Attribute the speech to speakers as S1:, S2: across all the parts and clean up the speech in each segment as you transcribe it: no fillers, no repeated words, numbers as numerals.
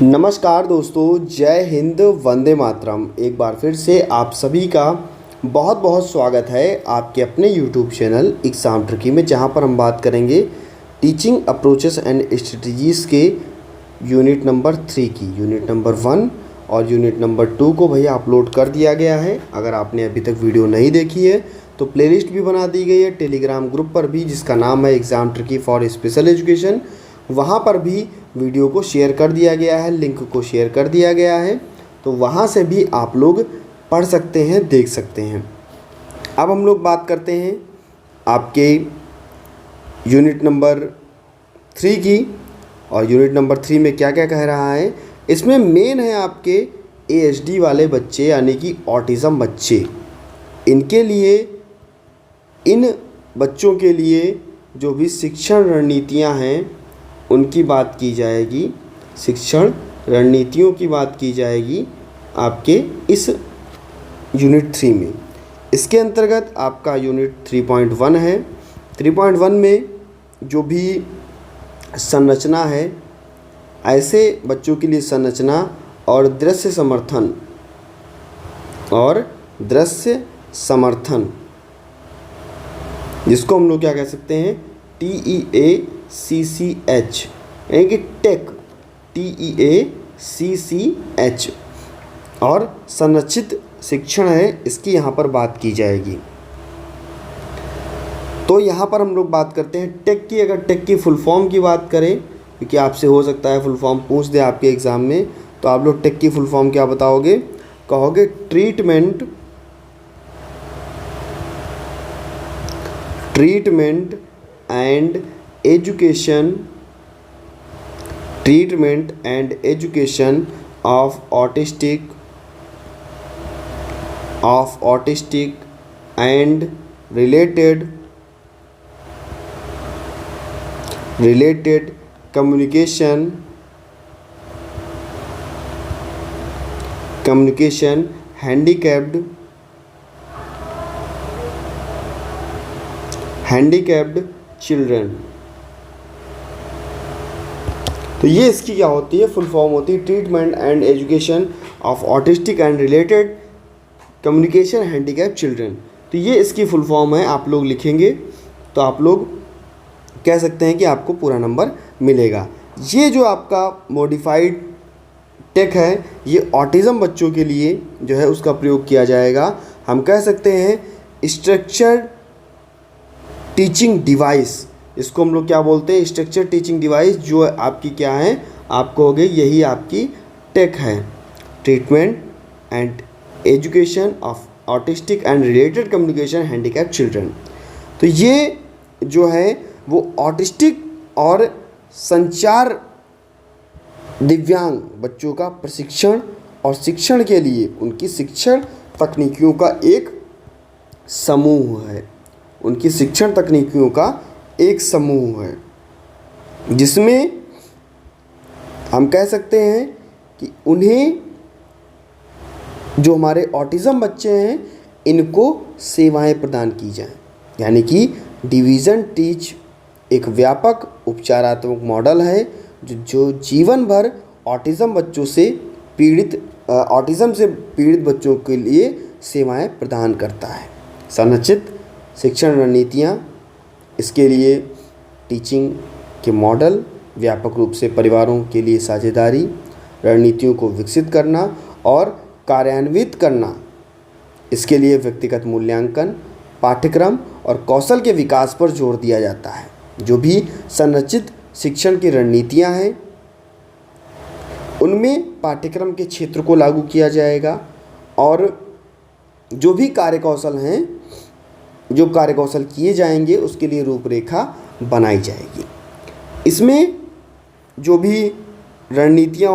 S1: नमस्कार दोस्तों, जय हिंद, वंदे मातरम। एक बार फिर से आप सभी का बहुत बहुत स्वागत है आपके अपने YouTube चैनल एग्ज़ाम ट्रिकी में, जहां पर हम बात करेंगे टीचिंग अप्रोचेस एंड स्ट्रेटजीज़ के यूनिट नंबर 3 की। यूनिट नंबर 1 और यूनिट नंबर 2 को भैया अपलोड कर दिया गया है। अगर आपने अभी तक वीडियो नहीं देखी है तो प्लेलिस्ट भी बना दी गई है टेलीग्राम ग्रुप पर भी, जिसका नाम है exam tricky for special education. वहाँ पर भी वीडियो को शेयर कर दिया गया है, लिंक को शेयर कर दिया गया है, तो वहाँ से भी आप लोग पढ़ सकते हैं, देख सकते हैं। अब हम लोग बात करते हैं आपके यूनिट नंबर 3 की। और यूनिट नंबर 3 में क्या क्या कह रहा है, इसमें मेन है आपके ASD वाले बच्चे, यानी कि ऑटिज़म बच्चे। इनके लिए, इन बच्चों के लिए जो भी शिक्षण रणनीतियाँ हैं उनकी बात की जाएगी, शिक्षण रणनीतियों की बात की जाएगी आपके इस यूनिट 3 में। इसके अंतर्गत आपका यूनिट 3.1 है। 3.1 में जो भी संरचना है, ऐसे बच्चों के लिए संरचना और दृश्य समर्थन, जिसको हम लोग क्या कह सकते हैं, TEACCH, यानी कि टेक, TEACCH। और संरचित शिक्षण है, इसकी यहाँ पर बात की जाएगी। तो यहाँ पर हम लोग बात करते हैं टेक की। अगर टेक की फुल फॉर्म की बात करें, क्योंकि आपसे हो सकता है फुल फॉर्म पूछ दे आपके एग्ज़ाम में, तो आप लोग टेक की फुल फॉर्म क्या बताओगे? कहोगे treatment and education of autistic and related communication handicapped children. तो ये इसकी क्या होती है, फुल फॉर्म होती है treatment and education of autistic and related communication handicapped children. तो ये इसकी फुल फॉर्म है। आप लोग लिखेंगे तो आप लोग कह सकते हैं कि आपको पूरा नंबर मिलेगा। ये जो आपका मॉडिफाइड टेक है, ये ऑटिज़म बच्चों के लिए जो है उसका प्रयोग किया जाएगा। हम कह सकते हैं स्ट्रक्चर्ड टीचिंग डिवाइस, इसको हम लोग क्या बोलते हैं, स्ट्रक्चर टीचिंग डिवाइस, जो आपकी क्या है, आप कहोगे यही आपकी टेक है, treatment and education of autistic and related communication handicapped children. तो ये जो है वो ऑटिस्टिक और संचार दिव्यांग बच्चों का प्रशिक्षण और शिक्षण के लिए उनकी शिक्षण तकनीकियों का एक समूह है, जिसमें हम कह सकते हैं कि उन्हें, जो हमारे ऑटिज़म बच्चे हैं, इनको सेवाएं प्रदान की जाएं। यानी कि डिवीज़न टीच एक व्यापक उपचारात्मक मॉडल है जो जीवन भर ऑटिज़म से पीड़ित बच्चों के लिए सेवाएं प्रदान करता है। संरचित शिक्षण रणनीतियाँ, इसके लिए टीचिंग के मॉडल, व्यापक रूप से परिवारों के लिए साझेदारी, रणनीतियों को विकसित करना और कार्यान्वित करना, इसके लिए व्यक्तिगत मूल्यांकन, पाठ्यक्रम और कौशल के विकास पर जोर दिया जाता है। जो भी संरचित शिक्षण की रणनीतियाँ हैं, उनमें पाठ्यक्रम के क्षेत्र को लागू किया जाएगा और जो भी कार्यकौशल हैं, जो कार्यकौशल किए जाएंगे, उसके लिए रूपरेखा बनाई जाएगी। इसमें जो भी रणनीतियाँ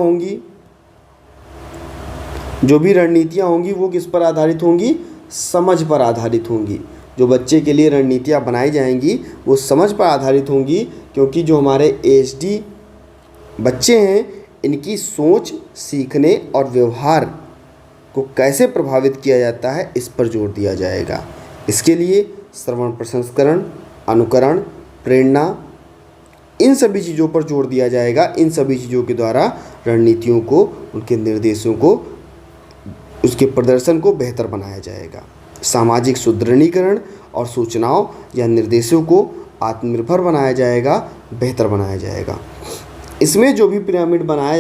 S1: होंगी वो किस पर आधारित होंगी? समझ पर आधारित होंगी। जो बच्चे के लिए रणनीतियाँ बनाई जाएंगी वो समझ पर आधारित होंगी, क्योंकि जो हमारे ASD बच्चे हैं, इनकी सोच, सीखने और व्यवहार को कैसे प्रभावित किया जाता है, इस पर जोर दिया जाएगा। इसके लिए श्रवण प्रसंस्करण, अनुकरण, प्रेरणा, इन सभी चीज़ों पर जोर दिया जाएगा। इन सभी चीज़ों के द्वारा रणनीतियों को, उनके निर्देशों को, उसके प्रदर्शन को बेहतर बनाया जाएगा। सामाजिक सुदृढ़ीकरण और सूचनाओं या निर्देशों को आत्मनिर्भर बनाया जाएगा, बेहतर बनाया जाएगा। इसमें जो भी पिरामिड बनाया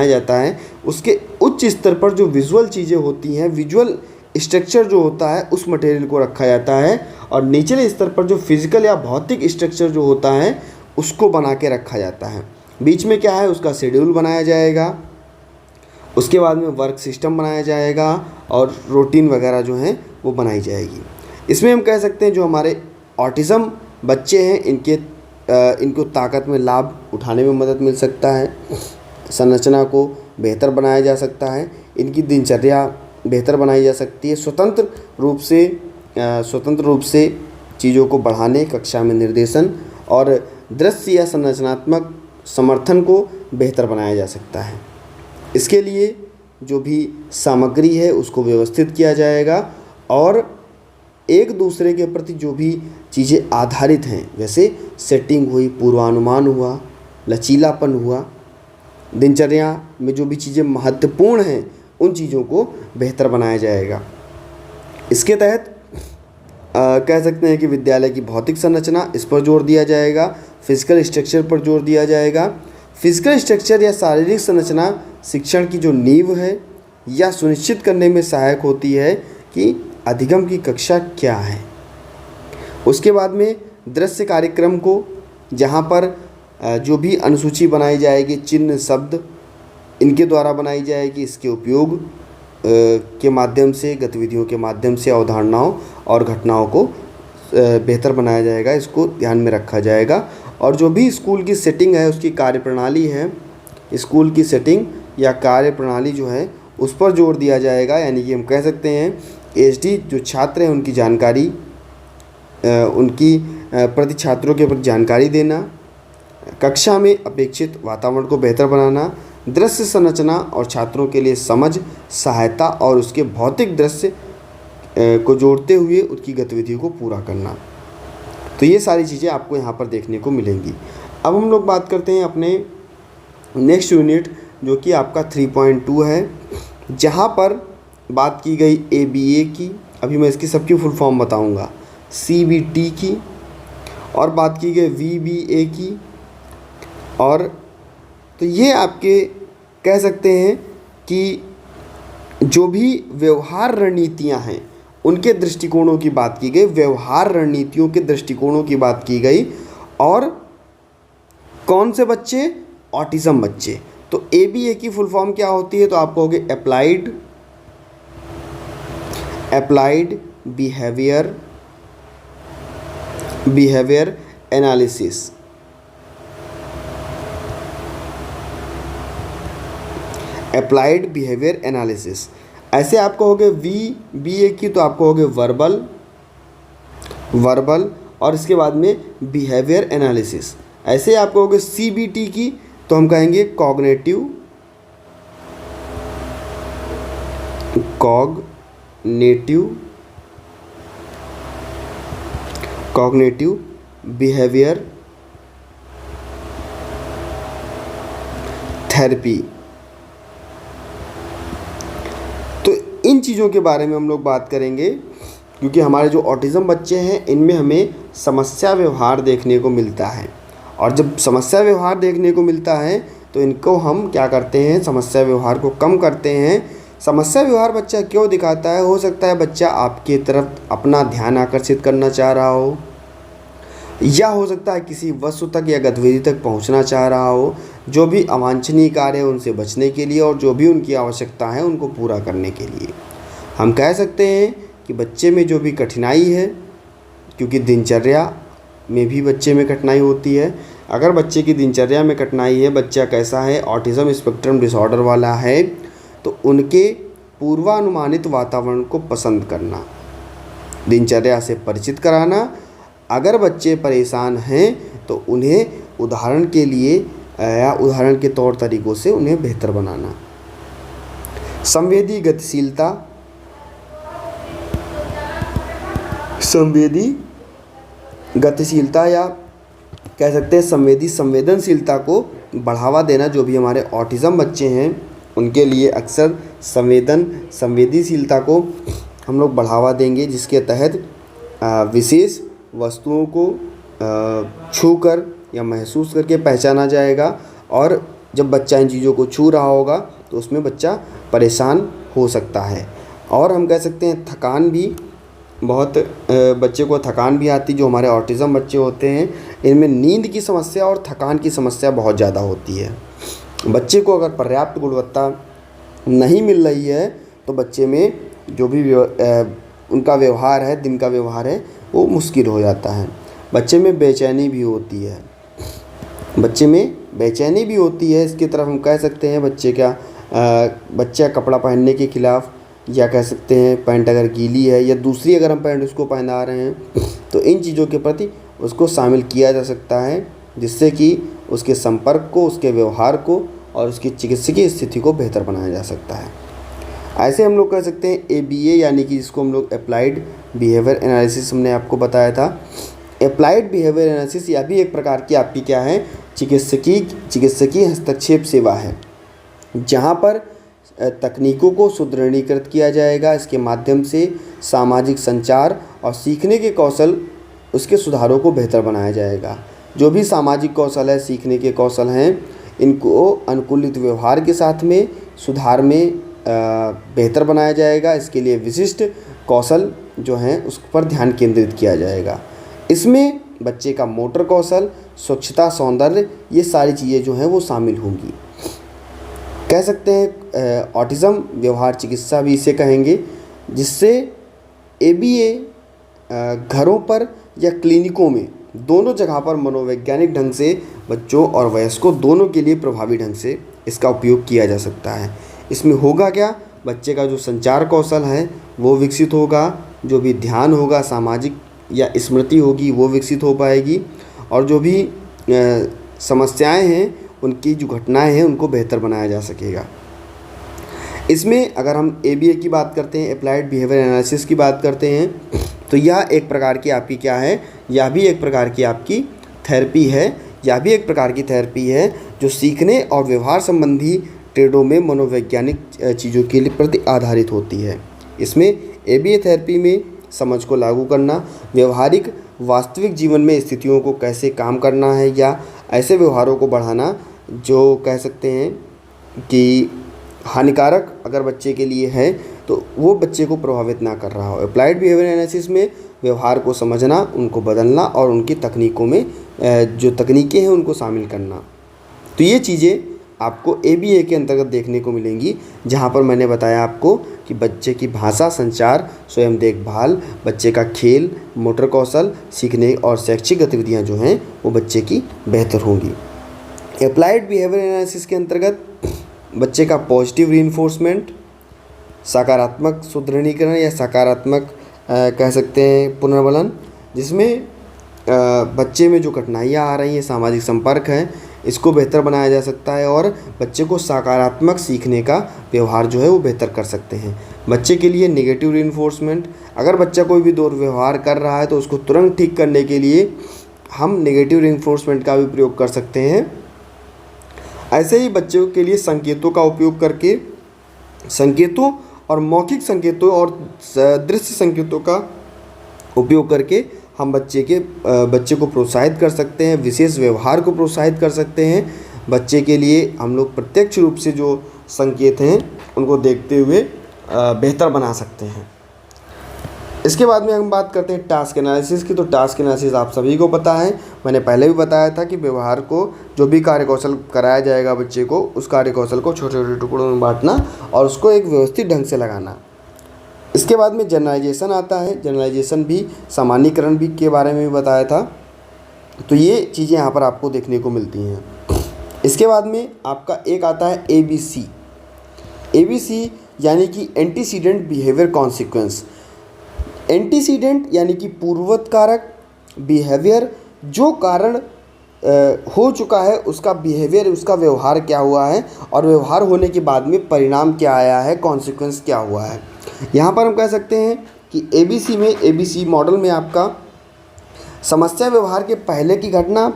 S1: जाता है उसके उच्च स्तर पर जो विजुअल चीज़ें होती हैं, विजुअल स्ट्रक्चर जो होता है, उस मटेरियल को रखा जाता है, और निचले स्तर पर जो फिजिकल या भौतिक स्ट्रक्चर जो होता है उसको बना के रखा जाता है। बीच में क्या है, उसका शेड्यूल बनाया जाएगा, उसके बाद में वर्क सिस्टम बनाया जाएगा और रूटीन वगैरह जो हैं वो बनाई जाएगी। इसमें हम कह सकते हैं जो हमारे ऑटिज़म बच्चे हैं इनको ताकत में लाभ उठाने में मदद मिल सकता है, संरचना को बेहतर बनाया जा सकता है, इनकी दिनचर्या बेहतर बनाई जा सकती है, स्वतंत्र रूप से चीज़ों को बढ़ाने, कक्षा में निर्देशन और दृश्य या संरचनात्मक समर्थन को बेहतर बनाया जा सकता है। इसके लिए जो भी सामग्री है उसको व्यवस्थित किया जाएगा और एक दूसरे के प्रति जो भी चीज़ें आधारित हैं, जैसे सेटिंग हुई, पूर्वानुमान हुआ, लचीलापन हुआ, दिनचर्या में जो भी चीज़ें महत्वपूर्ण हैं उन चीज़ों को बेहतर बनाया जाएगा। इसके तहत कह सकते हैं कि विद्यालय की भौतिक संरचना, इस पर जोर दिया जाएगा, फिजिकल स्ट्रक्चर पर जोर दिया जाएगा। फिजिकल स्ट्रक्चर या शारीरिक संरचना शिक्षण की जो नींव है या सुनिश्चित करने में सहायक होती है कि अधिगम की कक्षा क्या है। उसके बाद में दृश्य कार्यक्रम को, जहाँ पर जो भी अनुसूची बनाई जाएगी, चिन्ह, शब्द, इनके द्वारा बनाई जाएगी, इसके उपयोग के माध्यम से, गतिविधियों के माध्यम से अवधारणाओं और घटनाओं को बेहतर बनाया जाएगा, इसको ध्यान में रखा जाएगा। और जो भी स्कूल की सेटिंग है, उसकी कार्यप्रणाली है, स्कूल की सेटिंग या कार्यप्रणाली जो है उस पर जोर दिया जाएगा। यानी कि हम कह सकते हैं एचडी जो छात्र हैं उनकी जानकारी, उनकी प्रति छात्रों के प्रति जानकारी देना, कक्षा में अपेक्षित वातावरण को बेहतर बनाना, दृश्य संरचना और छात्रों के लिए समझ, सहायता और उसके भौतिक दृश्य को जोड़ते हुए उसकी गतिविधियों को पूरा करना। तो ये सारी चीज़ें आपको यहाँ पर देखने को मिलेंगी। अब हम लोग बात करते हैं अपने नेक्स्ट यूनिट जो कि आपका 3.2 है, जहाँ पर बात की गई ABA की, अभी मैं इसकी सबकी फुल फॉर्म बताऊँगा, CBT की, और बात की गई VBA की। और तो ये आपके कह सकते हैं कि जो भी व्यवहार रणनीतियाँ हैं उनके दृष्टिकोणों की बात की गई, व्यवहार रणनीतियों के दृष्टिकोणों की बात की गई। और कौन से बच्चे? ऑटिज़म बच्चे। तो ABA की फुल फॉर्म क्या होती है? तो आप कहोगे applied behaviour analysis. Applied behaviour analysis. ऐसे आप कहोगे VBA की, तो आप कहोगे वर्बल और इसके बाद में बिहेवियर एनालिसिस। ऐसे आप कहोगे CBT की, तो हम कहेंगे कॉग्निटिव बिहेवियर थेरेपी। तो इन चीज़ों के बारे में हम लोग बात करेंगे, क्योंकि हमारे जो ऑटिज़म बच्चे हैं इनमें हमें समस्या व्यवहार देखने को मिलता है। और जब समस्या व्यवहार देखने को मिलता है तो इनको हम क्या करते हैं, समस्या व्यवहार को कम करते हैं। समस्या व्यवहार बच्चा क्यों दिखाता है? हो सकता है बच्चा आपकी तरफ अपना ध्यान आकर्षित करना चाह रहा हो, या हो सकता है किसी वस्तु तक या गतिविधि तक पहुंचना चाह रहा हो, जो भी अवांछनीय कार्य है उनसे बचने के लिए और जो भी उनकी आवश्यकता है उनको पूरा करने के लिए। हम कह सकते हैं कि बच्चे में जो भी कठिनाई है, क्योंकि दिनचर्या में भी बच्चे में कठिनाई होती है। अगर बच्चे की दिनचर्या में कठिनाई है, बच्चा कैसा है, ऑटिज़म स्पेक्ट्रम डिसऑर्डर वाला है, तो उनके पूर्वानुमानित वातावरण को पसंद करना, दिनचर्या से परिचित कराना। अगर बच्चे परेशान हैं तो उन्हें उदाहरण के लिए या उदाहरण के तौर तरीक़ों से उन्हें बेहतर बनाना। संवेदी गतिशीलता या कह सकते हैं संवेदनशीलता को बढ़ावा देना, जो भी हमारे ऑटिज़म बच्चे हैं उनके लिए अक्सर संवेदनशीलता को हम लोग बढ़ावा देंगे, जिसके तहत विशेष वस्तुओं को छूकर या महसूस करके पहचाना जाएगा, और जब बच्चा इन चीज़ों को छू रहा होगा तो उसमें बच्चा परेशान हो सकता है। और हम कह सकते हैं थकान भी बहुत बच्चे को थकान भी आती, जो हमारे ऑटिज़म बच्चे होते हैं इनमें नींद की समस्या और थकान की समस्या बहुत ज़्यादा होती है। बच्चे को अगर पर्याप्त गुणवत्ता नहीं मिल रही है तो बच्चे में जो भी उनका व्यवहार है, दिन का व्यवहार है, वो मुश्किल हो जाता है। बच्चे में बेचैनी भी होती है, इसकी तरफ हम कह सकते हैं बच्चा कपड़ा पहनने के खिलाफ़, या कह सकते हैं पैंट अगर गीली है या दूसरी अगर हम पैंट उसको पहना रहे हैं तो इन चीज़ों के प्रति उसको शामिल किया जा सकता है, जिससे कि उसके संपर्क को, उसके व्यवहार को और उसकी चिकित्सकीय स्थिति को बेहतर बनाया जा सकता है। ऐसे हम लोग कह सकते हैं ABA, यानी कि जिसको हम लोग अप्लाइड बिहेवियर एनालिसिस हमने आपको बताया था। अप्लाइड बिहेवियर एनालिसिस यह भी एक प्रकार की आपकी क्या है, चिकित्सकीय हस्तक्षेप सेवा है, जहाँ पर तकनीकों को सुदृढ़ीकृत किया जाएगा। इसके माध्यम से सामाजिक संचार और सीखने के कौशल, उसके सुधारों को बेहतर बनाया जाएगा। जो भी सामाजिक कौशल है, सीखने के कौशल हैं, इनको अनुकूलित व्यवहार के साथ में सुधार में बेहतर बनाया जाएगा। इसके लिए विशिष्ट कौशल जो हैं उस पर ध्यान केंद्रित किया जाएगा। इसमें बच्चे का मोटर कौशल, स्वच्छता, सौंदर्य, ये सारी चीज़ें जो हैं वो शामिल होंगी। कह सकते हैं ऑटिज़म व्यवहार चिकित्सा भी इसे कहेंगे, जिससे ABA घरों पर या क्लिनिकों में, दोनों जगह पर मनोवैज्ञानिक ढंग से बच्चों और वयस्कों दोनों के लिए प्रभावी ढंग से इसका उपयोग किया जा सकता है। इसमें होगा क्या, बच्चे का जो संचार कौशल है वो विकसित होगा, जो भी ध्यान होगा, सामाजिक या स्मृति होगी वो विकसित हो पाएगी, और जो भी समस्याएं हैं, उनकी जो घटनाएं हैं, उनको बेहतर बनाया जा सकेगा। इसमें अगर हम ABA की बात करते हैं, अप्लाइड बिहेवियर एनालिसिस की बात करते हैं, तो यह एक प्रकार की आपकी क्या है, यह भी एक प्रकार की आपकी थेरेपी है, जो सीखने और व्यवहार संबंधी ट्रेडों में मनोवैज्ञानिक चीज़ों के लिए प्रति आधारित होती है। इसमें ABA थेरेपी में समझ को लागू करना, व्यवहारिक वास्तविक जीवन में स्थितियों को कैसे काम करना है, या ऐसे व्यवहारों को बढ़ाना जो कह सकते हैं कि हानिकारक अगर बच्चे के लिए है तो वो बच्चे को प्रभावित ना कर रहा हो। अप्लाइड बिहेवियर एनालिसिस में व्यवहार को समझना, उनको बदलना और उनकी तकनीकों में जो तकनीकें हैं उनको शामिल करना। तो ये चीज़ें आपको ABA के अंतर्गत देखने को मिलेंगी, जहाँ पर मैंने बताया आपको कि बच्चे की भाषा, संचार, स्वयं देखभाल, बच्चे का खेल, मोटर कौशल, सीखने और शैक्षिक गतिविधियाँ जो हैं वो बच्चे की बेहतर होंगी। अप्लाइड बिहेवियर एनालिसिस के अंतर्गत बच्चे का पॉजिटिव रीइंफोर्समेंट, सकारात्मक सुदृढ़ीकरण या सकारात्मक कह सकते हैं पुनर्बलन, जिसमें बच्चे में जो कठिनाइयाँ आ रही हैं, सामाजिक संपर्क है, इसको बेहतर बनाया जा सकता है, और बच्चे को सकारात्मक सीखने का व्यवहार जो है वो बेहतर कर सकते हैं। बच्चे के लिए नेगेटिव रीइंफोर्समेंट, अगर बच्चा कोई भी दुर्व्यवहार कर रहा है तो उसको तुरंत ठीक करने के लिए हम नेगेटिव रीइंफोर्समेंट का भी प्रयोग कर सकते हैं। ऐसे ही बच्चों के लिए संकेतों का उपयोग करके, संकेतों और मौखिक संकेतों और दृश्य संकेतों का उपयोग करके हम बच्चे को प्रोत्साहित कर सकते हैं, विशेष व्यवहार को प्रोत्साहित कर सकते हैं। बच्चे के लिए हम लोग प्रत्यक्ष रूप से जो संकेत हैं उनको देखते हुए बेहतर बना सकते हैं। इसके बाद में हम बात करते हैं टास्क एनालिसिस की। तो टास्क एनालिसिस आप सभी को पता है, मैंने पहले भी बताया था कि व्यवहार को, जो भी कार्य कौशल कराया जाएगा बच्चे को, उस कार्य कौशल को छोटे छोटे टुकड़ों में बांटना और उसको एक व्यवस्थित ढंग से लगाना। इसके बाद में जनरलाइजेशन आता है। जनरलाइजेशन भी, सामान्यीकरण भी के बारे में भी बताया था। तो ये चीज़ें यहाँ पर आपको देखने को मिलती हैं। इसके बाद में आपका एक आता है ABC यानी कि एंटीसीडेंट बिहेवियर कॉन्सिक्वेंस। एंटीसीडेंट यानी कि पूर्ववत कारक, बिहेवियर जो कारण हो चुका है उसका बिहेवियर, उसका व्यवहार क्या हुआ है, और व्यवहार होने के बाद में परिणाम क्या आया है, कॉन्सिक्वेंस क्या हुआ है। यहाँ पर हम कह सकते हैं कि ABC मॉडल में आपका समस्या व्यवहार के पहले की घटना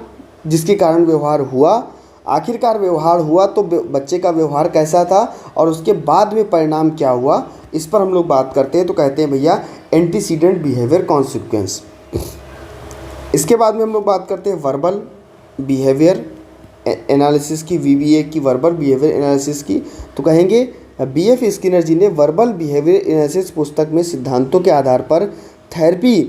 S1: जिसके कारण व्यवहार हुआ, आखिरकार व्यवहार हुआ तो बच्चे का व्यवहार कैसा था और उसके बाद में परिणाम क्या हुआ, इस पर हम लोग बात करते हैं। तो कहते हैं भैया एंटीसीडेंट बिहेवियर कॉन्सिक्वेंस। इसके बाद में हम लोग बात करते हैं वर्बल बिहेवियर एनालिसिस की, वीबीए की, वर्बल बिहेवियर एनालिसिस की। तो कहेंगे बीएफ स्किनर जी ने वर्बल बिहेवियर एनालिसिस पुस्तक में सिद्धांतों के आधार पर थेरेपी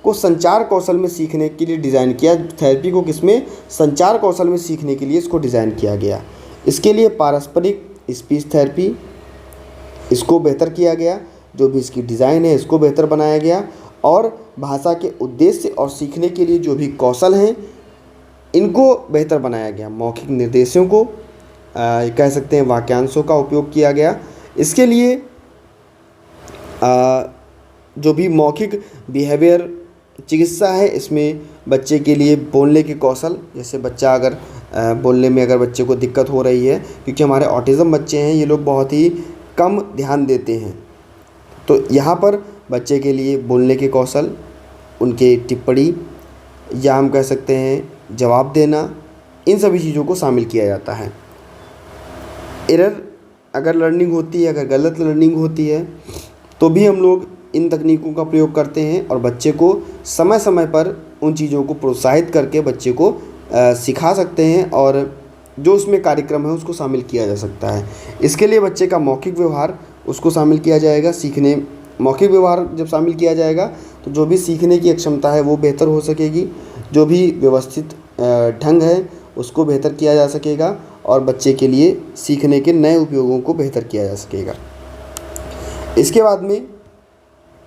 S1: को संचार कौशल में सीखने के लिए डिज़ाइन किया। थेरेपी को किसमें? संचार कौशल में सीखने के लिए इसको डिज़ाइन किया गया। इसके लिए पारस्परिक स्पीच थेरेपी इसको बेहतर किया गया, जो भी इसकी डिज़ाइन है इसको बेहतर बनाया गया, और भाषा के उद्देश्य और सीखने के लिए जो भी कौशल हैं इनको बेहतर बनाया गया। मौखिक निर्देशों को कह सकते हैं वाक्यांशों का उपयोग किया गया। इसके लिए जो भी मौखिक बिहेवियर चिकित्सा है, इसमें बच्चे के लिए बोलने के कौशल, जैसे बच्चा अगर बोलने में अगर बच्चे को दिक्कत हो रही है, क्योंकि हमारे ऑटिज़म बच्चे हैं ये लोग बहुत ही कम ध्यान देते हैं, तो यहाँ पर बच्चे के लिए बोलने के कौशल, उनके टिप्पणी या हम कह सकते हैं जवाब देना, इन सभी चीज़ों को शामिल किया जाता है। एरर अगर लर्निंग होती है, अगर गलत लर्निंग होती है तो भी हम लोग इन तकनीकों का प्रयोग करते हैं और बच्चे को समय समय पर उन चीज़ों को प्रोत्साहित करके बच्चे को सिखा सकते हैं और जो उसमें कार्यक्रम है उसको शामिल किया जा सकता है। इसके लिए बच्चे का मौखिक व्यवहार उसको शामिल किया जाएगा। सीखने मौखिक व्यवहार जब शामिल किया जाएगा तो जो भी सीखने की क्षमता है वो बेहतर हो सकेगी, जो भी व्यवस्थित ढंग है उसको बेहतर किया जा सकेगा और बच्चे के लिए सीखने के नए उपयोगों को बेहतर किया जा सकेगा। इसके बाद में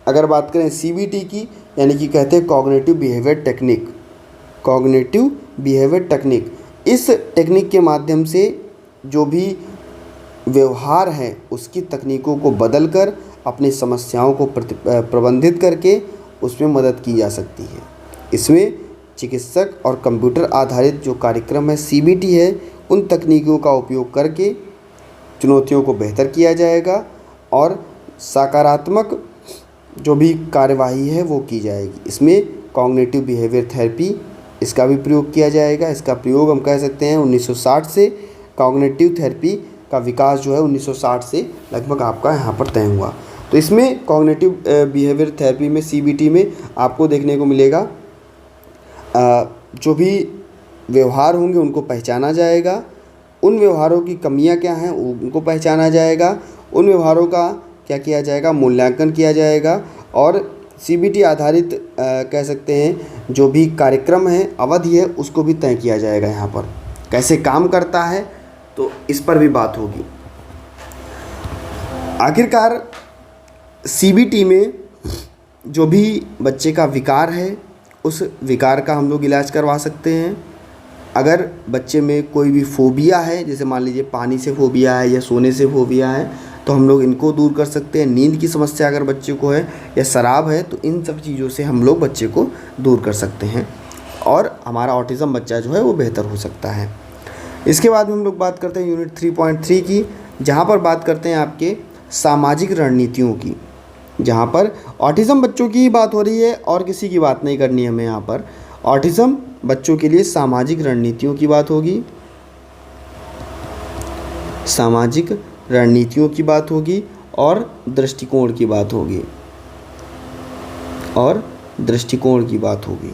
S1: अगर बात करें सीबीटी की, यानी कि कहते हैं cognitive behaviour technique. Cognitive behaviour technique, इस टेक्निक के माध्यम से जो भी व्यवहार है उसकी तकनीकों को बदलकर अपनी समस्याओं को प्रबंधित करके उसमें मदद की जा सकती है। इसमें चिकित्सक और कंप्यूटर आधारित जो कार्यक्रम है सीबीटी है, उन तकनीकों का उपयोग करके चुनौतियों को बेहतर किया जाएगा और सकारात्मक जो भी कार्यवाही है वो की जाएगी। इसमें कॉग्निटिव बिहेवियर थेरेपी इसका भी प्रयोग किया जाएगा। इसका प्रयोग हम कह सकते हैं 1960 से, कॉग्निटिव थेरेपी का विकास जो है 1960 से लगभग आपका यहाँ पर तय हुआ। तो इसमें कॉग्निटिव बिहेवियर थेरेपी में सीबीटी में आपको देखने को मिलेगा जो भी व्यवहार होंगे उनको पहचाना जाएगा, उन व्यवहारों की कमियां क्या हैं उनको पहचाना जाएगा, उन व्यवहारों का क्या किया जाएगा, मूल्यांकन किया जाएगा और सीबीटी आधारित कह सकते हैं जो भी कार्यक्रम है, अवधि है, उसको भी तय किया जाएगा। यहाँ पर कैसे काम करता है तो इस पर भी बात होगी। आखिरकार सीबीटी में जो भी बच्चे का विकार है उस विकार का हम लोग इलाज करवा सकते हैं। अगर बच्चे में कोई भी फोबिया है, जैसे मान लीजिए पानी से फोबिया है या सोने से फोबिया है, तो हम लोग इनको दूर कर सकते हैं। नींद की समस्या अगर बच्चे को है या शराब है, तो इन सब चीज़ों से हम लोग बच्चे को दूर कर सकते हैं और हमारा ऑटिज़म बच्चा जो है वो बेहतर हो सकता है। इसके बाद में हम लोग बात करते हैं यूनिट 3.3 की, जहाँ पर बात करते हैं आपके सामाजिक रणनीतियों की, जहाँ पर ऑटिज़म बच्चों की बात हो रही है और किसी की बात नहीं करनी है हमें। यहाँ पर ऑटिज़म बच्चों के लिए सामाजिक रणनीतियों की बात होगी, सामाजिक रणनीतियों की बात होगी और दृष्टिकोण की बात होगी, और दृष्टिकोण की बात होगी,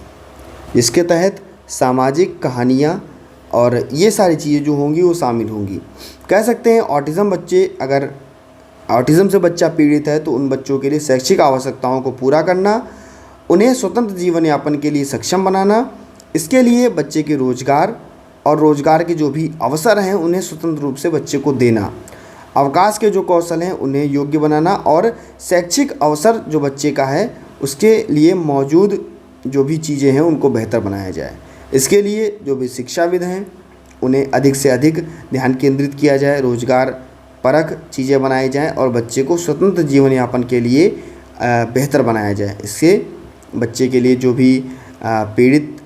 S1: जिसके तहत सामाजिक कहानियाँ और ये सारी चीज़ें जो होंगी वो शामिल होंगी। कह सकते हैं ऑटिज़म बच्चे, अगर ऑटिज़म से बच्चा पीड़ित है तो उन बच्चों के लिए शैक्षिक आवश्यकताओं को पूरा करना, उन्हें स्वतंत्र जीवन यापन के लिए सक्षम बनाना, इसके लिए बच्चे के रोज़गार और रोज़गार के जो भी अवसर हैं उन्हें स्वतंत्र रूप से बच्चे को देना, अवकाश के जो कौशल हैं उन्हें योग्य बनाना और शैक्षिक अवसर जो बच्चे का है उसके लिए मौजूद जो भी चीज़ें हैं उनको बेहतर बनाया जाए। इसके लिए जो भी शिक्षाविद हैं उन्हें अधिक से अधिक ध्यान केंद्रित किया जाए, रोज़गार परक चीज़ें बनाई जाएं और बच्चे को स्वतंत्र जीवन यापन के लिए बेहतर बनाया जाए। इससे बच्चे के लिए जो भी पीड़ित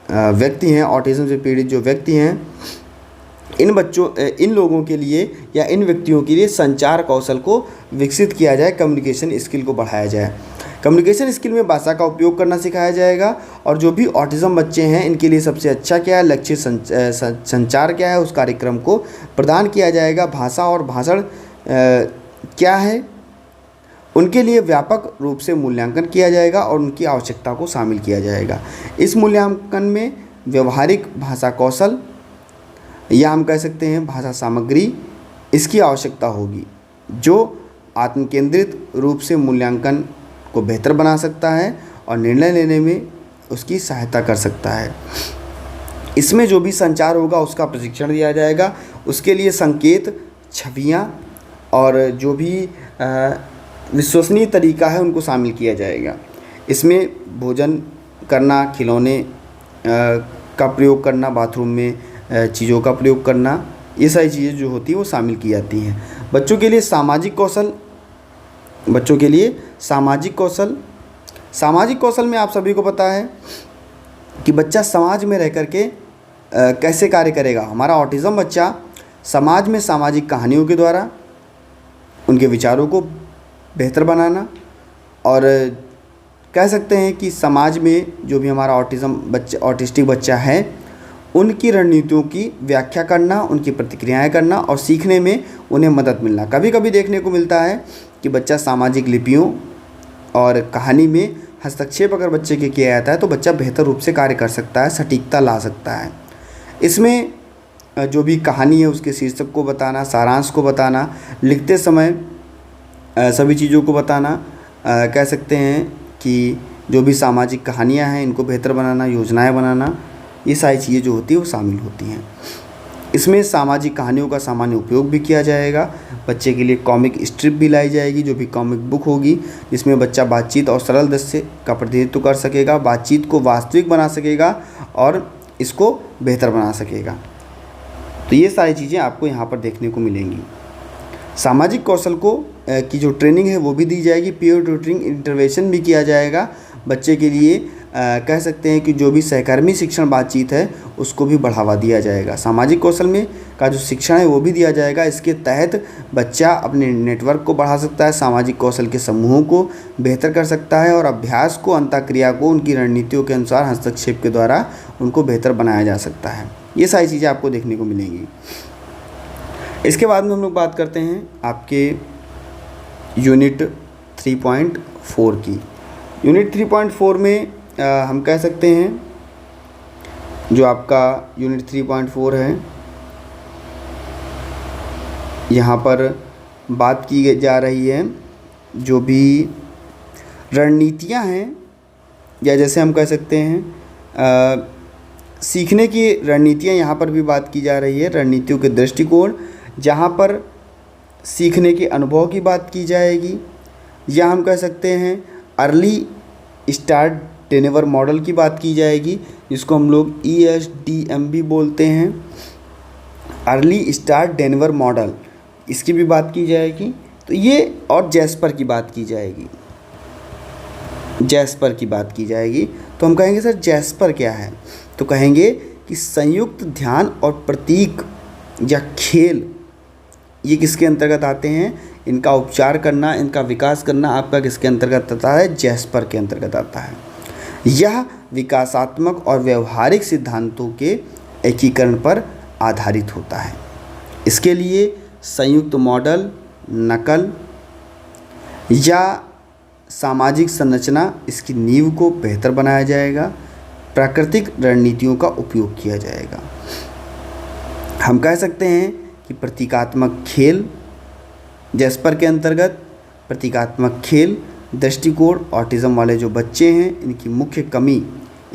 S1: व्यक्ति हैं, ऑटिज़म से पीड़ित जो व्यक्ति हैं, इन लोगों के लिए या इन व्यक्तियों के लिए संचार कौशल को विकसित किया जाए, कम्युनिकेशन स्किल को बढ़ाया जाए। कम्युनिकेशन स्किल में भाषा का उपयोग करना सिखाया जाएगा। और जो भी ऑटिज़म बच्चे हैं इनके लिए सबसे अच्छा क्या है, लक्ष्य संचार क्या है, उस कार्यक्रम को प्रदान किया जाएगा। भाषा और भाषण क्या है, उनके लिए व्यापक रूप से मूल्यांकन किया जाएगा और उनकी आवश्यकता को शामिल किया जाएगा। इस मूल्यांकन में व्यवहारिक भाषा कौशल या हम कह सकते हैं भाषा सामग्री, इसकी आवश्यकता होगी, जो आत्मकेंद्रित रूप से मूल्यांकन को बेहतर बना सकता है और निर्णय लेने में उसकी सहायता कर सकता है। इसमें जो भी संचार होगा उसका प्रशिक्षण दिया जाएगा। उसके लिए संकेत, छवियाँ और जो भी विश्वसनीय तरीका है उनको शामिल किया जाएगा। इसमें भोजन करना, खिलौने का प्रयोग करना, बाथरूम में चीज़ों का प्रयोग करना, ये सारी चीज़ें जो होती हैं वो शामिल की जाती हैं। बच्चों के लिए सामाजिक कौशल, सामाजिक कौशल में आप सभी को पता है कि बच्चा समाज में रह कर के कैसे कार्य करेगा। हमारा ऑटिज़म बच्चा समाज में सामाजिक कहानियों के द्वारा उनके विचारों को बेहतर बनाना और कह सकते हैं कि समाज में जो भी हमारा ऑटिस्टिक बच्चा है उनकी रणनीतियों की व्याख्या करना, उनकी प्रतिक्रियाएं करना और सीखने में उन्हें मदद मिलना। कभी कभी देखने को मिलता है कि बच्चा सामाजिक लिपियों और कहानी में हस्तक्षेप अगर बच्चे के किया जाता है तो बच्चा बेहतर रूप से कार्य कर सकता है, सटीकता ला सकता है। इसमें जो भी कहानी है उसके शीर्षक को बताना, सारांश को बताना, लिखते समय सभी चीज़ों को बताना, कह सकते हैं कि जो भी सामाजिक कहानियाँ हैं इनको बेहतर बनाना, योजनाएं बनाना, ये सारी चीज़ें जो होती है वो शामिल होती हैं। इसमें सामाजिक कहानियों का सामान्य उपयोग भी किया जाएगा। बच्चे के लिए कॉमिक स्ट्रिप भी लाई जाएगी, जो भी कॉमिक बुक होगी जिसमें बच्चा बातचीत और सरल दृश्य का प्रतिनिधित्व कर सकेगा, बातचीत को वास्तविक बना सकेगा और इसको बेहतर बना सकेगा। तो ये सारी चीज़ें आपको यहाँ पर देखने को मिलेंगी। सामाजिक कौशल को की जो ट्रेनिंग है वो भी दी जाएगी। पीयर ट्यूटरिंग इंटरवेंशन भी किया जाएगा बच्चे के लिए। कह सकते हैं कि जो भी सहकर्मी शिक्षण बातचीत है उसको भी बढ़ावा दिया जाएगा। सामाजिक कौशल में का जो शिक्षण है वो भी दिया जाएगा। इसके तहत बच्चा अपने नेटवर्क को बढ़ा सकता है, सामाजिक कौशल के समूहों को बेहतर कर सकता है और अभ्यास को, अंतःक्रिया को उनकी रणनीतियों के अनुसार हस्तक्षेप के द्वारा उनको बेहतर बनाया जा सकता है। ये सारी चीज़ें आपको देखने को मिलेंगी। इसके बाद में हम लोग बात करते हैं आपके यूनिट 3.4 की। यूनिट 3.4 में हम कह सकते हैं जो आपका यूनिट 3.4 है, यहाँ पर बात की जा रही है जो भी रणनीतियाँ हैं, या जैसे हम कह सकते हैं सीखने की रणनीतियाँ, यहाँ पर भी बात की जा रही है। रणनीतियों के दृष्टिकोण, जहाँ पर सीखने के अनुभव की बात की जाएगी, या हम कह सकते हैं अर्ली स्टार्ट डेनेवर मॉडल की बात की जाएगी, जिसको हम लोग ESDM भी बोलते हैं, अर्ली स्टार्ट डेनेवर मॉडल, इसकी भी बात की जाएगी। तो ये और जैस्पर की बात की जाएगी, जैस्पर की बात की जाएगी। तो हम कहेंगे सर जैस्पर क्या है, तो कहेंगे कि संयुक्त ध्यान और प्रतीक या खेल, ये किसके अंतर्गत आते हैं, इनका उपचार करना, इनका विकास करना आपका किसके अंतर्गत आता है, जैस्पर के अंतर्गत आता है। यह विकासात्मक और व्यवहारिक सिद्धांतों के एकीकरण पर आधारित होता है। इसके लिए संयुक्त मॉडल, नकल या सामाजिक संरचना, इसकी नींव को बेहतर बनाया जाएगा, प्राकृतिक रणनीतियों का उपयोग किया जाएगा। हम कह सकते हैं कि प्रतीकात्मक खेल, जैस्पर के अंतर्गत प्रतीकात्मक खेल दृष्टिकोण, ऑटिज़म वाले जो बच्चे हैं इनकी मुख्य कमी,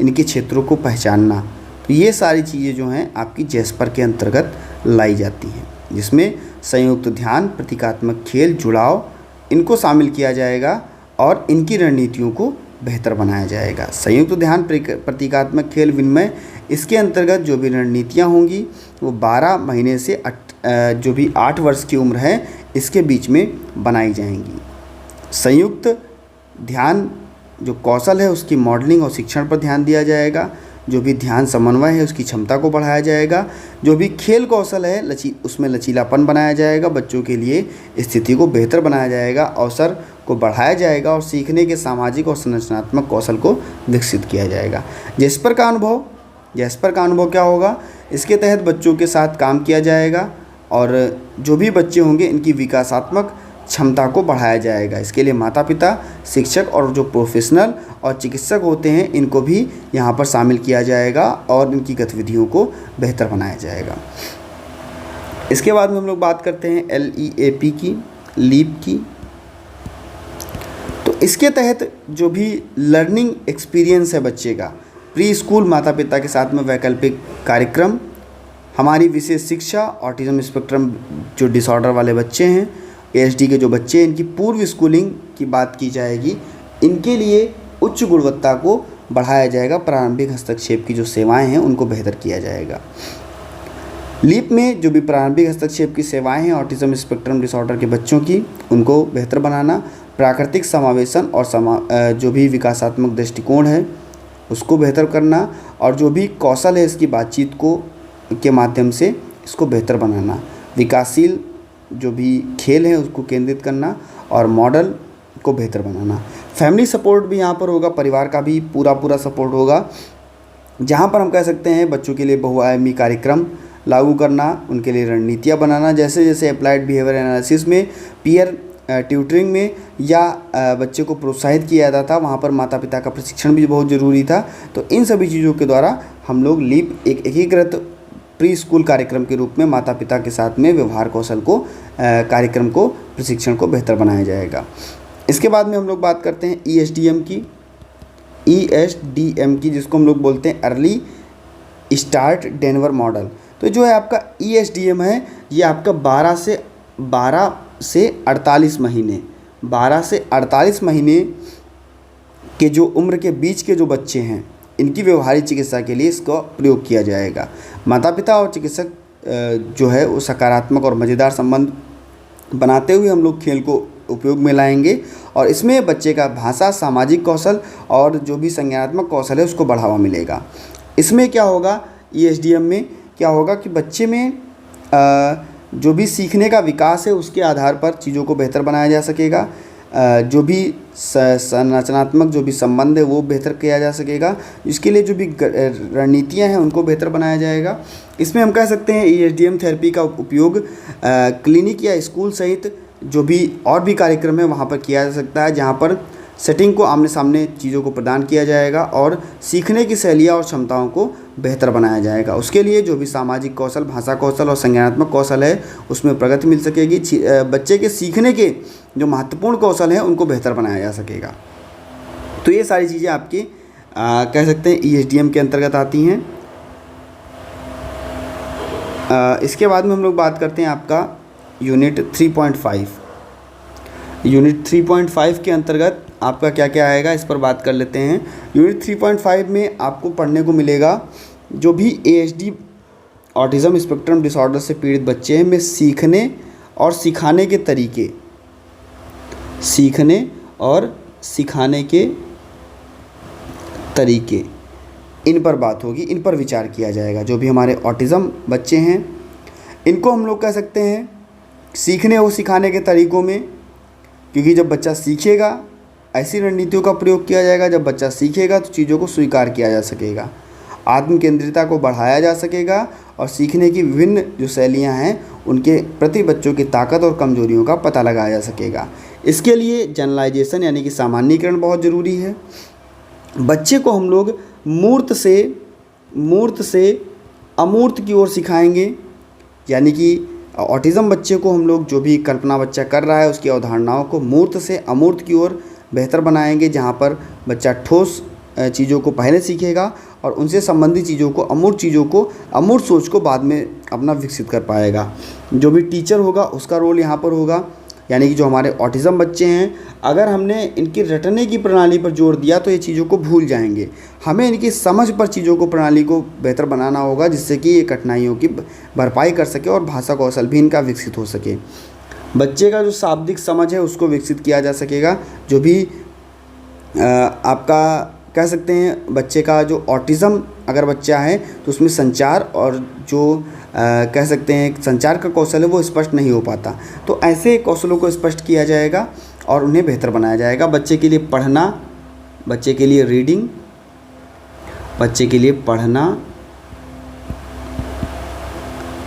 S1: इनके क्षेत्रों को पहचानना, तो ये सारी चीज़ें जो हैं आपकी जैस्पर के अंतर्गत लाई जाती हैं, जिसमें संयुक्त ध्यान, प्रतीकात्मक खेल, जुड़ाव, इनको शामिल किया जाएगा और इनकी रणनीतियों को बेहतर बनाया जाएगा। संयुक्त ध्यान, प्रतीकात्मक खेल, विनिमय, इसके अंतर्गत जो भी रणनीतियाँ होंगी वो 12 महीने से जो भी 8 वर्ष की उम्र है इसके बीच में बनाई जाएंगी। संयुक्त ध्यान जो कौशल है उसकी मॉडलिंग और शिक्षण पर ध्यान दिया जाएगा। जो भी ध्यान समन्वय है उसकी क्षमता को बढ़ाया जाएगा। जो भी खेल कौशल है उसमें लचीलापन बनाया जाएगा, बच्चों के लिए स्थिति को बेहतर बनाया जाएगा, अवसर को बढ़ाया जाएगा और सीखने के सामाजिक और संरचनात्मक कौशल को विकसित किया जाएगा। जैस्पर का अनुभव क्या होगा? इसके तहत बच्चों के साथ काम किया जाएगा और जो भी बच्चे होंगे इनकी विकासात्मक क्षमता को बढ़ाया जाएगा। इसके लिए माता पिता, शिक्षक और जो प्रोफेशनल और चिकित्सक होते हैं इनको भी यहाँ पर शामिल किया जाएगा और इनकी गतिविधियों को बेहतर बनाया जाएगा। इसके बाद में हम लोग बात करते हैं LEAP की, लीप की। तो इसके तहत जो भी लर्निंग एक्सपीरियंस है बच्चे का, प्री स्कूल माता पिता के साथ में वैकल्पिक कार्यक्रम, हमारी विशेष शिक्षा, ऑटिज्म स्पेक्ट्रम जो डिसऑर्डर वाले बच्चे हैं, ASD के जो बच्चे हैं, इनकी पूर्व स्कूलिंग की बात की जाएगी। इनके लिए उच्च गुणवत्ता को बढ़ाया जाएगा। प्रारंभिक हस्तक्षेप की जो सेवाएं हैं उनको बेहतर किया जाएगा। लीप में जो भी प्रारंभिक हस्तक्षेप की सेवाएं हैं ऑटिज्म स्पेक्ट्रम डिसऑर्डर के बच्चों की, उनको बेहतर बनाना, प्राकृतिक समावेशन और जो भी विकासात्मक दृष्टिकोण है उसको बेहतर करना और जो भी कौशल है इसकी बातचीत के माध्यम से इसको बेहतर बनाना, विकासशील जो भी खेल है उसको केंद्रित करना और मॉडल को बेहतर बनाना। फैमिली सपोर्ट भी यहाँ पर होगा, परिवार का भी पूरा सपोर्ट होगा, जहाँ पर हम कह सकते हैं बच्चों के लिए बहुआयामी कार्यक्रम लागू करना, उनके लिए रणनीतियाँ बनाना, जैसे जैसे अप्लाइड बिहेवियर एनालिसिस में, पीयर ट्यूटरिंग में या बच्चे को प्रोत्साहित किया जाता था, वहाँ पर माता पिता का प्रशिक्षण भी बहुत ज़रूरी था। तो इन सभी चीज़ों के द्वारा हम लोग लीप एक एकीकृत प्री स्कूल कार्यक्रम के रूप में माता पिता के साथ में व्यवहार कौशल को कार्यक्रम को प्रशिक्षण को बेहतर बनाया जाएगा। इसके बाद में हम लोग बात करते हैं ESDM की, जिसको हम लोग बोलते हैं अर्ली स्टार्ट डेनवर मॉडल। तो जो है आपका ESDM है ये आपका 12 से 48 महीने के जो उम्र के बीच के जो बच्चे हैं इनकी व्यवहारिक चिकित्सा के लिए इसका प्रयोग किया जाएगा। माता पिता और चिकित्सक जो है वो सकारात्मक और मज़ेदार संबंध बनाते हुए हम लोग खेल को उपयोग में लाएंगे और इसमें बच्चे का भाषा, सामाजिक कौशल और जो भी संज्ञानात्मक कौशल है उसको बढ़ावा मिलेगा। इसमें क्या होगा, ESDM में क्या होगा कि बच्चे में जो भी सीखने का विकास है उसके आधार पर चीज़ों को बेहतर बनाया जा सकेगा, जो भी संरचनात्मक जो भी संबंध है वो बेहतर किया जा सकेगा, इसके लिए जो भी रणनीतियाँ हैं उनको बेहतर बनाया जाएगा। इसमें हम कह सकते हैं ESDM थेरेपी का उपयोग क्लिनिक या स्कूल सहित जो भी और भी कार्यक्रम है वहाँ पर किया जा सकता है, जहाँ पर सेटिंग को आमने सामने चीज़ों को प्रदान किया जाएगा और सीखने की शैलियाँ और क्षमताओं को बेहतर बनाया जाएगा। उसके लिए जो भी सामाजिक कौशल, भाषा कौशल और संज्ञानात्मक कौशल है उसमें प्रगति मिल सकेगी। बच्चे के सीखने के जो महत्वपूर्ण कौशल हैं उनको बेहतर बनाया जा सकेगा। तो ये सारी चीज़ें आपकी कह सकते हैं ESDM के अंतर्गत आती हैं। इसके बाद में हम लोग बात करते हैं आपका यूनिट 3.5 के अंतर्गत आपका क्या क्या आएगा इस पर बात कर लेते हैं। यूनिट 3.5 में आपको पढ़ने को मिलेगा जो भी ASD ऑटिज्म स्पेक्ट्रम डिसऑर्डर से पीड़ित बच्चे हैं में सीखने और सिखाने के तरीके, इन पर बात होगी, इन पर विचार किया जाएगा। जो भी हमारे ऑटिज़म बच्चे हैं इनको हम लोग कह सकते हैं सीखने और सिखाने के तरीक़ों में, क्योंकि जब बच्चा सीखेगा ऐसी रणनीतियों का प्रयोग किया जाएगा, जब बच्चा सीखेगा तो चीज़ों को स्वीकार किया जा सकेगा, आत्म केंद्रिता को बढ़ाया जा सकेगा और सीखने की विभिन्न जो शैलियाँ हैं उनके प्रति बच्चों की ताकत और कमजोरियों का पता लगाया जा सकेगा। इसके लिए जनरलाइजेशन यानी कि सामान्यीकरण बहुत ज़रूरी है। बच्चे को हम लोग मूर्त से अमूर्त की ओर सिखाएंगे, यानी कि ऑटिज़म बच्चे को हम लोग जो भी कल्पना बच्चा कर रहा है उसकी अवधारणाओं को मूर्त से अमूर्त की ओर बेहतर बनाएंगे, जहाँ पर बच्चा ठोस चीज़ों को पहले सीखेगा और उनसे संबंधित चीज़ों को, अमूर्त सोच को बाद में अपना विकसित कर पाएगा। जो भी टीचर होगा उसका रोल यहाँ पर होगा, यानी कि जो हमारे ऑटिज़म बच्चे हैं अगर हमने इनकी रटने की प्रणाली पर जोर दिया तो ये चीज़ों को भूल जाएंगे। हमें इनकी समझ पर चीज़ों को, प्रणाली को बेहतर बनाना होगा जिससे कि ये कठिनाइयों की भरपाई कर सके और भाषा कौशल भी इनका विकसित हो सके। बच्चे का जो शाब्दिक समझ है उसको विकसित किया जा सकेगा। जो भी आपका कह सकते हैं बच्चे का जो ऑटिज़म अगर बच्चा है तो उसमें संचार और जो कह सकते हैं संचार का कौशल है वो स्पष्ट नहीं हो पाता। तो ऐसे कौशलों को स्पष्ट किया जाएगा और उन्हें बेहतर बनाया जाएगा। बच्चे के लिए पढ़ना, बच्चे के लिए रीडिंग, बच्चे के लिए पढ़ना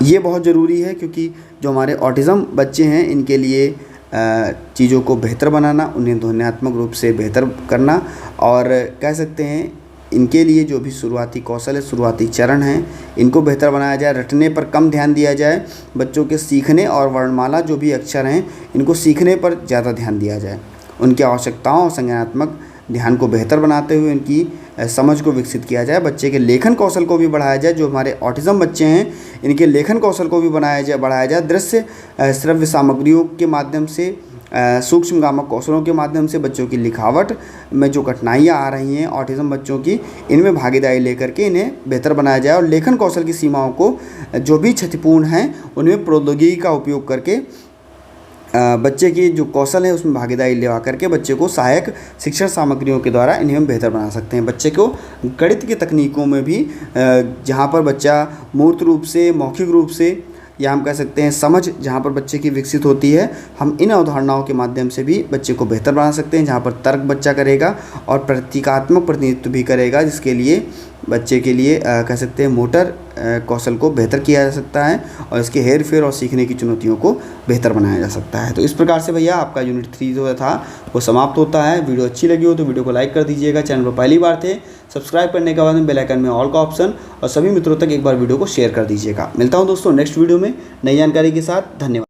S1: ये बहुत ज़रूरी है, क्योंकि जो हमारे ऑटिज़म बच्चे हैं इनके लिए चीज़ों को बेहतर बनाना, उन्हें ध्वन्यात्मक रूप से बेहतर करना और कह सकते हैं इनके लिए जो भी शुरुआती कौशल है, शुरुआती चरण हैं, इनको बेहतर बनाया जाए। रटने पर कम ध्यान दिया जाए, बच्चों के सीखने और वर्णमाला जो भी अक्षर हैं इनको सीखने पर ज़्यादा ध्यान दिया जाए। उनकी आवश्यकताओं और संज्ञानात्मक ध्यान को बेहतर बनाते हुए इनकी समझ को विकसित किया जाए। बच्चे के लेखन कौशल को भी बढ़ाया जाए। जो हमारे ऑटिज़म बच्चे हैं इनके लेखन कौशल को भी बढ़ाया जाए। दृश्य श्रव्य सामग्रियों के माध्यम से, सूक्ष्म गामक कौशलों के माध्यम से बच्चों की लिखावट में जो कठिनाइयाँ आ रही हैं ऑटिज़म बच्चों की, इनमें भागीदारी लेकर के इन्हें बेहतर बनाया जाए। और लेखन कौशल की सीमाओं को जो भी क्षतिपूर्ण हैं उनमें प्रौद्योगिकी का उपयोग करके बच्चे की जो कौशल है उसमें भागीदारी लेवा करके बच्चे को सहायक शिक्षण सामग्रियों के द्वारा इन्हें हम बेहतर बना सकते हैं। बच्चे को गणित की तकनीकों में भी जहाँ पर बच्चा मूर्त रूप से, मौखिक रूप से या हम कह सकते हैं समझ जहाँ पर बच्चे की विकसित होती है, हम इन अवधारणाओं के माध्यम से भी बच्चे को बेहतर बना सकते हैं। जहाँ पर तर्क बच्चा करेगा और प्रतीकात्मक प्रतिनिधित्व भी करेगा, जिसके लिए बच्चे के लिए कह सकते हैं मोटर कौशल को बेहतर किया जा सकता है और इसके हेर फेर और सीखने की चुनौतियों को बेहतर बनाया जा सकता है। तो इस प्रकार से भैया आपका यूनिट 3 जो था वो समाप्त होता है। वीडियो अच्छी लगी हो तो वीडियो को लाइक कर दीजिएगा। चैनल पर पहली बार थे सब्सक्राइब करने के बाद में बेल आइकन में ऑल का ऑप्शन और सभी मित्रों तक एक बार वीडियो को शेयर कर दीजिएगा। मिलता हूँ दोस्तों नेक्स्ट वीडियो में नई जानकारी के साथ। धन्यवाद।